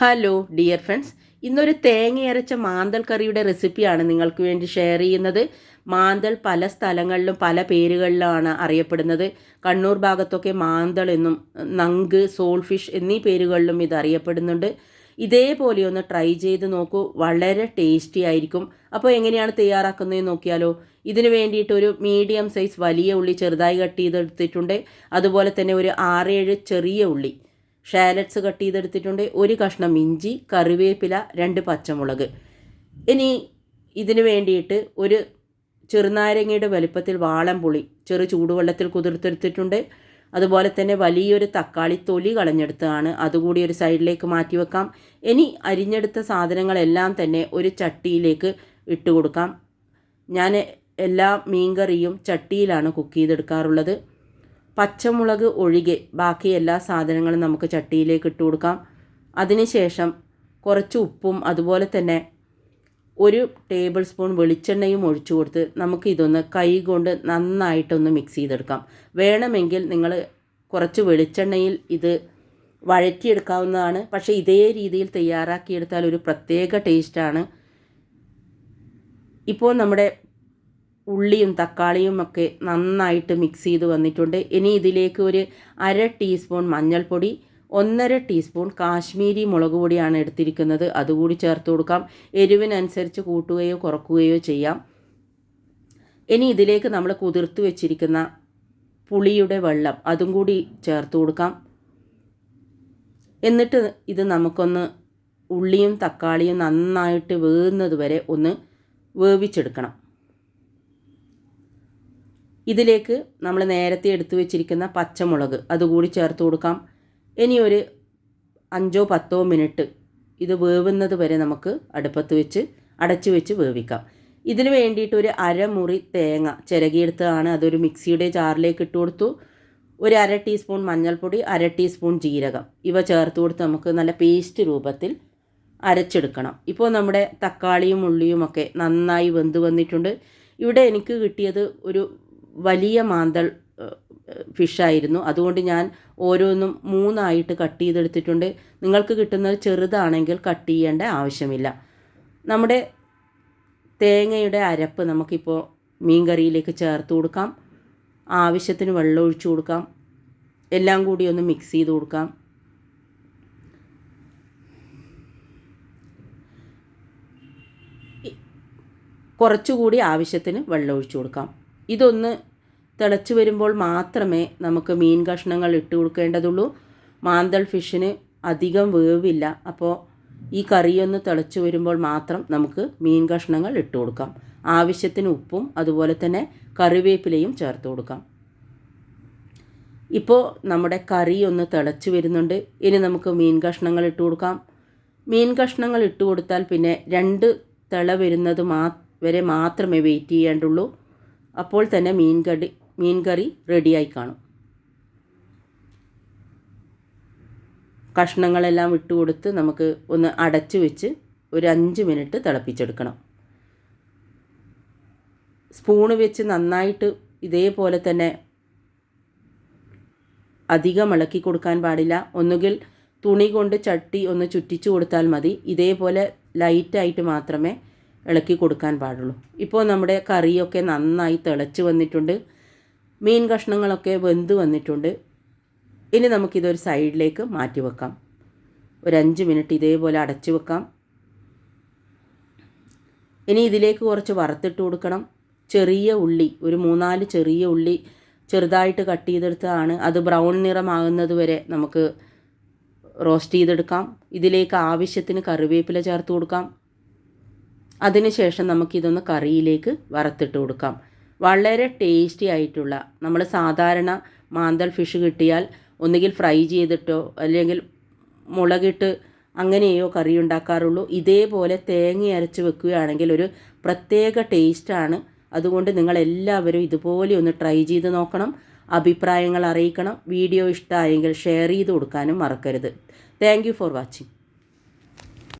Hello dear friends, ഇന്നൊരു തേങ്ങയരച്ച മാന്തൽ കറിയുടെ റെസിപ്പിയാണ് നിങ്ങൾക്ക് വേണ്ടി ഷെയർ ചെയ്യുന്നത്. മാന്തൽ പല സ്ഥലങ്ങളിലും പല പേരുകളിലാണ് അറിയപ്പെടുന്നത്. കണ്ണൂർ ഭാഗത്തൊക്കെ മാന്തൽ എന്നും നങ്ക്, സോൾ ഫിഷ് എന്നീ പേരുകളിലും ഇത് അറിയപ്പെടുന്നുണ്ട്. ഇതേപോലെ ഒന്ന് ട്രൈ ചെയ്ത് നോക്കൂ, വളരെ ടേസ്റ്റി ആയിരിക്കും. അപ്പോൾ എങ്ങനെയാണ് തയ്യാറാക്കുന്നതെന്ന് നോക്കിയാലോ. ഇതിന് വേണ്ടിയിട്ട് ഒരു മീഡിയം സൈസ് വലിയ ഉള്ളി ചെറുതായി കട്ട് ചെയ്തെടുത്തിട്ടുണ്ട്. അതുപോലെ തന്നെ ഒരു 6-7 ചെറിയ ഉള്ളി ഷാലറ്റ്സ് കട്ട് ചെയ്തെടുത്തിട്ടുണ്ട്. ഒരു കഷ്ണം ഇഞ്ചി, കറിവേപ്പില, 2 പച്ചമുളക്. ഇനി ഇതിന് വേണ്ടിയിട്ട് ഒരു ചെറുനാരങ്ങയുടെ വലുപ്പത്തിൽ വാളംപുളി ചെറു ചൂടുവെള്ളത്തിൽ കുതിർത്തെടുത്തിട്ടുണ്ട്. അതുപോലെ തന്നെ വലിയൊരു തക്കാളി തൊലി കളഞ്ഞെടുത്തതാണ്, അതുകൂടി ഒരു സൈഡിലേക്ക് മാറ്റി വെക്കാം. ഇനി അരിഞ്ഞെടുത്ത സാധനങ്ങളെല്ലാം തന്നെ ഒരു ചട്ടിയിലേക്ക് ഇട്ട് കൊടുക്കാം. ഞാൻ എല്ലാ മീൻകറിയും ചട്ടിയിലാണ് കുക്ക് ചെയ്തെടുക്കാറുള്ളത്. പച്ചമുളക് ഒഴികെ ബാക്കി എല്ലാ സാധനങ്ങളും നമുക്ക് ചട്ടിയിലേക്ക് ഇട്ട് കൊടുക്കാം. അതിനുശേഷം കുറച്ച് ഉപ്പും അതുപോലെ തന്നെ 1 ടേബിൾ സ്പൂൺ വെളിച്ചെണ്ണയും ഒഴിച്ചു കൊടുത്ത് നമുക്ക് ഇതൊന്ന് കൈ കൊണ്ട് നന്നായിട്ടൊന്ന് മിക്സ് ചെയ്തെടുക്കാം. വേണമെങ്കിൽ നിങ്ങൾ കുറച്ച് വെളിച്ചെണ്ണയിൽ ഇത് വഴറ്റിയെടുക്കാവുന്നതാണ്. പക്ഷേ ഇതേ രീതിയിൽ തയ്യാറാക്കിയെടുത്താൽ ഒരു പ്രത്യേക ടേസ്റ്റാണ്. ഇപ്പോൾ നമ്മുടെ ഉള്ളിയും തക്കാളിയും ഒക്കെ നന്നായിട്ട് മിക്സ് ചെയ്ത് വന്നിട്ടുണ്ട്. ഇനി ഇതിലേക്ക് ഒരു 1/2 ടീസ്പൂൺ മഞ്ഞൾപ്പൊടി, 1/2 ടീസ്പൂൺ കാശ്മീരി മുളക് പൊടിയാണ് എടുത്തിരിക്കുന്നത്, അതുകൂടി ചേർത്ത് കൊടുക്കാം. എരിവിനനുസരിച്ച് കൂട്ടുകയോ കുറക്കുകയോ ചെയ്യാം. ഇനി ഇതിലേക്ക് നമ്മൾ കുതിർത്ത് വെച്ചിരിക്കുന്ന പുളിയുടെ വെള്ളം അതും കൂടി ചേർത്ത് കൊടുക്കാം. എന്നിട്ട് ഇത് നമുക്കൊന്ന് ഉള്ളിയും തക്കാളിയും നന്നായിട്ട് വേവുന്നത് വരെ ഒന്ന് വേവിച്ചെടുക്കണം. ഇതിലേക്ക് നമ്മൾ നേരത്തെ എടുത്തു വെച്ചിരിക്കുന്ന പച്ചമുളക് അതുകൂടി ചേർത്ത് കൊടുക്കാം. ഇനി ഒരു 5-10 മിനിറ്റ് ഇത് വേവുന്നത് വരെ നമുക്ക് അടുപ്പത്ത് വെച്ച് അടച്ചു വെച്ച് വേവിക്കാം. ഇതിന് വേണ്ടിയിട്ട് ഒരു 1/2 മുറി തേങ്ങ ചിരകിയെടുത്തതാണ്, അതൊരു മിക്സിയുടെ ജാറിലേക്ക് ഇട്ട് കൊടുത്തു. ഒരു 1/2 ടീസ്പൂൺ മഞ്ഞൾപ്പൊടി, 1/2 ടീസ്പൂൺ ജീരകം ഇവ ചേർത്ത് കൊടുത്ത് നമുക്ക് നല്ല പേസ്റ്റ് രൂപത്തിൽ അരച്ചെടുക്കണം. ഇപ്പോൾ നമ്മുടെ തക്കാളിയും ഉള്ളിയും ഒക്കെ നന്നായി വെന്ത് വന്നിട്ടുണ്ട്. ഇവിടെ എനിക്ക് കിട്ടിയത് ഒരു വലിയ മാന്തൽ ഫിഷായിരുന്നു, അതുകൊണ്ട് ഞാൻ ഓരോന്നും 3 ആയിട്ട് കട്ട് ചെയ്തെടുത്തിട്ടുണ്ട്. നിങ്ങൾക്ക് കിട്ടുന്നത് ചെറുതാണെങ്കിൽ കട്ട് ചെയ്യേണ്ട ആവശ്യമില്ല. നമ്മുടെ തേങ്ങയുടെ അരപ്പ് നമുക്കിപ്പോൾ മീൻ കറിയിലേക്ക് ചേർത്ത് കൊടുക്കാം. ആവശ്യത്തിന് വെള്ളം ഒഴിച്ചു കൊടുക്കാം. എല്ലാം കൂടി ഒന്ന് മിക്സ് ചെയ്ത് കൊടുക്കാം. കുറച്ചുകൂടി ആവശ്യത്തിന് വെള്ളം ഒഴിച്ചു കൊടുക്കാം. ഇതൊന്ന് തിളച്ച് വരുമ്പോൾ മാത്രമേ നമുക്ക് മീൻ കഷ്ണങ്ങൾ ഇട്ട് കൊടുക്കേണ്ടതുള്ളൂ. മാന്തൽ ഫിഷിന് അധികം വേവില്ല. അപ്പോൾ ഈ കറിയൊന്ന് തിളച്ച് വരുമ്പോൾ മാത്രം നമുക്ക് മീൻ കഷ്ണങ്ങൾ ഇട്ട് കൊടുക്കാം. ആവശ്യത്തിന് ഉപ്പും അതുപോലെ തന്നെ കറിവേപ്പിലയും ചേർത്ത് കൊടുക്കാം. ഇപ്പോൾ നമ്മുടെ കറി ഒന്ന് തിളച്ച് വരുന്നുണ്ട്. ഇനി നമുക്ക് മീൻ കഷ്ണങ്ങൾ ഇട്ട് കൊടുക്കാം. മീൻ കഷ്ണങ്ങൾ ഇട്ട് കൊടുത്താൽ പിന്നെ 2 തിള വരുന്നത് വരെ മാത്രമേ വെയിറ്റ് ചെയ്യേണ്ടുള്ളൂ. അപ്പോൾ തന്നെ മീൻ കറി റെഡിയായി കാണും. കഷ്ണങ്ങളെല്ലാം ഇട്ട് കൊടുത്ത് നമുക്ക് ഒന്ന് അടച്ചു വെച്ച് ഒരു 5 മിനിറ്റ് തിളപ്പിച്ചെടുക്കണം. സ്പൂണ് വെച്ച് നന്നായിട്ട് ഇതേപോലെ തന്നെ അധികം ഇളക്കി കൊടുക്കാൻ പാടില്ല. ഒന്നുകിൽ തുണി കൊണ്ട് ചട്ടി ഒന്ന് ചുറ്റിച്ചു കൊടുത്താൽ മതി. ഇതേപോലെ ലൈറ്റായിട്ട് മാത്രമേ ഇളക്കി കൊടുക്കാൻ പാടുള്ളൂ. ഇപ്പോൾ നമ്മുടെ കറിയൊക്കെ നന്നായി തിളച്ച് വന്നിട്ടുണ്ട്. മീൻ കഷ്ണങ്ങളൊക്കെ വെന്ത് വന്നിട്ടുണ്ട്. ഇനി നമുക്കിതൊരു സൈഡിലേക്ക് മാറ്റി വെക്കാം. ഒരു 5 മിനിറ്റ് ഇതേപോലെ അടച്ചു വെക്കാം. ഇനി ഇതിലേക്ക് കുറച്ച് വറുത്തിട്ട് കൊടുക്കണം. ചെറിയ ഉള്ളി ഒരു 3-4 ചെറിയ ഉള്ളി ചെറുതായിട്ട് കട്ട് ചെയ്തെടുത്തതാണ്, അത് ബ്രൗൺ നിറമാകുന്നത് വരെ നമുക്ക് റോസ്റ്റ് ചെയ്തെടുക്കാം. ഇതിലേക്ക് ആവശ്യത്തിന് കറിവേപ്പില ചേർത്ത് കൊടുക്കാം. അതിനുശേഷം നമുക്കിതൊന്ന് കറിയിലേക്ക് വറുത്തിട്ട് കൊടുക്കാം. വളരെ ടേസ്റ്റി ആയിട്ടുള്ള, നമ്മൾ സാധാരണ മാന്തൽ ഫിഷ് കിട്ടിയാൽ ഒന്നുകിൽ ഫ്രൈ ചെയ്തിട്ടോ അല്ലെങ്കിൽ മുളകിട്ട് അങ്ങനെയോ കറി ഉണ്ടാക്കാറുള്ളൂ. ഇതേപോലെ തേങ്ങ അരച്ച് വെക്കുകയാണെങ്കിൽ ഒരു പ്രത്യേക ടേസ്റ്റാണ്. അതുകൊണ്ട് നിങ്ങളെല്ലാവരും ഇതുപോലെ ഒന്ന് ട്രൈ ചെയ്ത് നോക്കണം. അഭിപ്രായങ്ങൾ അറിയിക്കണം. വീഡിയോ ഇഷ്ടമായെങ്കിൽ ഷെയർ ചെയ്ത് കൊടുക്കാനും മറക്കരുത്. Thank you for watching.